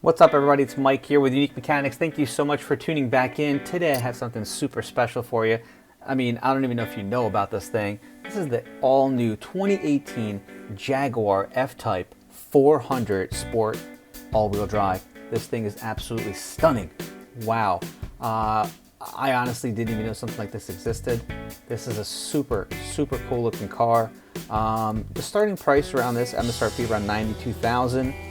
What's up, everybody? It's Mike here with Unique Mechanics. Thank you so much for tuning back in. Today I have something super special for you. I mean, I don't even know if you know about this thing. This is the all-new 2018 Jaguar F-Type 400 Sport all-wheel drive. This thing is absolutely stunning. Wow. I honestly didn't even know something like this existed. This is a super cool looking car. The starting price around this MSRP around $92,000.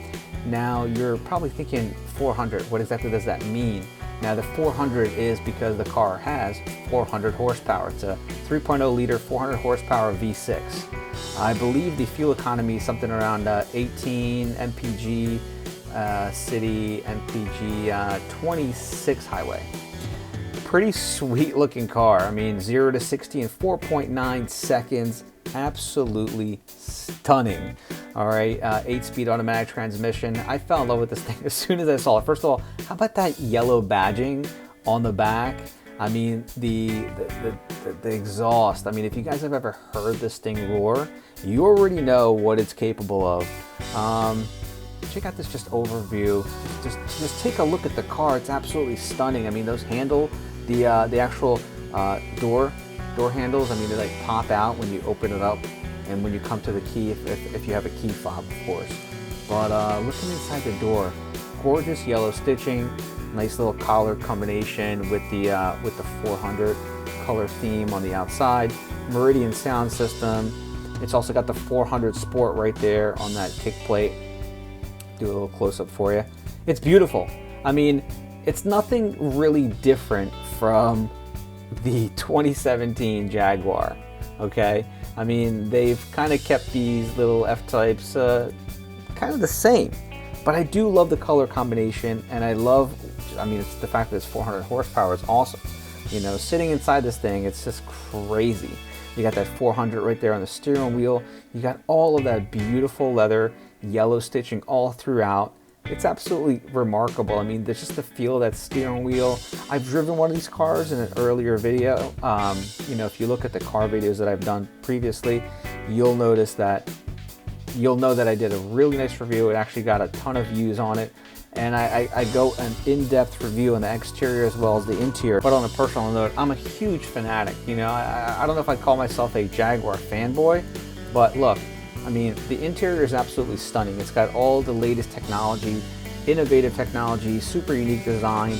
Now you're probably thinking 400. What exactly does that mean? Now the 400 is because the car has 400 horsepower. It's a 3.0 liter 400 horsepower V6. I believe the fuel economy is something around 18 mpg city, mpg 26 highway. Pretty sweet looking car. I mean, 0 to 60 in 4.9 seconds. Absolutely stunning. All right, 8-speed automatic transmission. I fell in love with this thing as soon as I saw it. First of all, how about that yellow badging on the back? I mean, the exhaust. I mean, if you guys have ever heard this thing roar, you already know what it's capable of. Check out this just overview. Just take a look at the car. It's absolutely stunning. I mean, those handle, the actual door handles. I mean, they like pop out when you open it up, and when you come to the key, if you have a key fob, of course. But looking inside the door, gorgeous yellow stitching, nice little collar combination with the 400 color theme on the outside. Meridian sound system. It's also got the 400 Sport right there on that kick plate. Do a little close-up for you. It's beautiful. I mean, it's nothing really different from the 2017 Jaguar, okay? I mean, they've kind of kept these little F-Types kind of the same, but I do love the color combination, and I mean, it's the fact that it's 400 horsepower is awesome. You know, sitting inside this thing, it's just crazy. You got that 400 right there on the steering wheel. You got all of that beautiful leather, yellow stitching all throughout. It's absolutely remarkable. I mean, there's just the feel of that steering wheel. I've driven one of these cars in an earlier video. You know, if you look at the car videos that I've done previously, you'll know that I did a really nice review. It actually got a ton of views on it. And I go an in-depth review on the exterior as well as the interior. But on a personal note, I'm a huge fanatic. You know, I don't know if I'd call myself a Jaguar fanboy, but look, I mean, the interior is absolutely stunning. It's got all the latest technology, innovative technology, super unique design.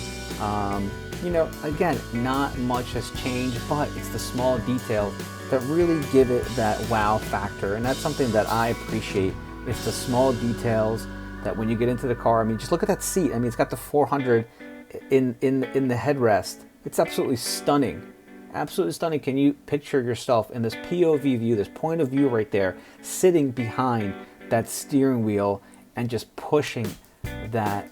You know, again, not much has changed, but it's the small details that really give it that wow factor. And that's something that I appreciate. It's the small details that when you get into the car, I mean, just look at that seat. I mean, it's got the 400 in the headrest. It's absolutely stunning. Absolutely stunning. Can you picture yourself in this POV view, this point of view right there, sitting behind that steering wheel and just pushing that,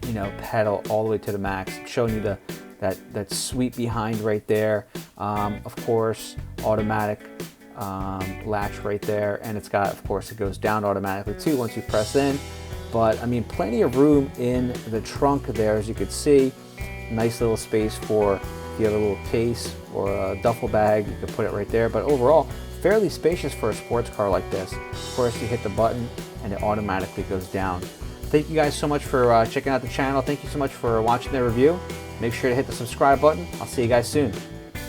you know, pedal all the way to the max, showing you that sweep behind right there. Of course, automatic latch right there, and it's got, of course, it goes down automatically too once you press in. But I mean, plenty of room in the trunk there, as you could see. Nice little space for if you have a little case or a duffel bag, you can put it right there. But overall, fairly spacious for a sports car like this. Of course, you hit the button and it automatically goes down. Thank you guys so much for checking out the channel. Thank you so much for watching the review. Make sure to hit the subscribe button. I'll see you guys soon.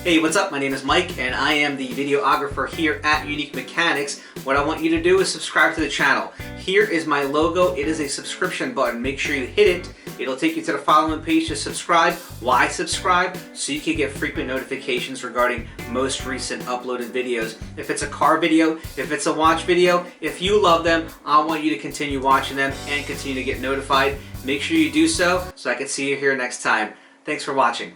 Hey, what's up? My name is Mike, and I am the videographer here at Unique Mechanics. What I want you to do is subscribe to the channel. Here is my logo. It is a subscription button. Make sure you hit it. It'll take you to the following page to subscribe. Why subscribe? So you can get frequent notifications regarding most recent uploaded videos. If it's a car video, if it's a watch video, if you love them, I want you to continue watching them and continue to get notified. Make sure you do so I can see you here next time. Thanks for watching.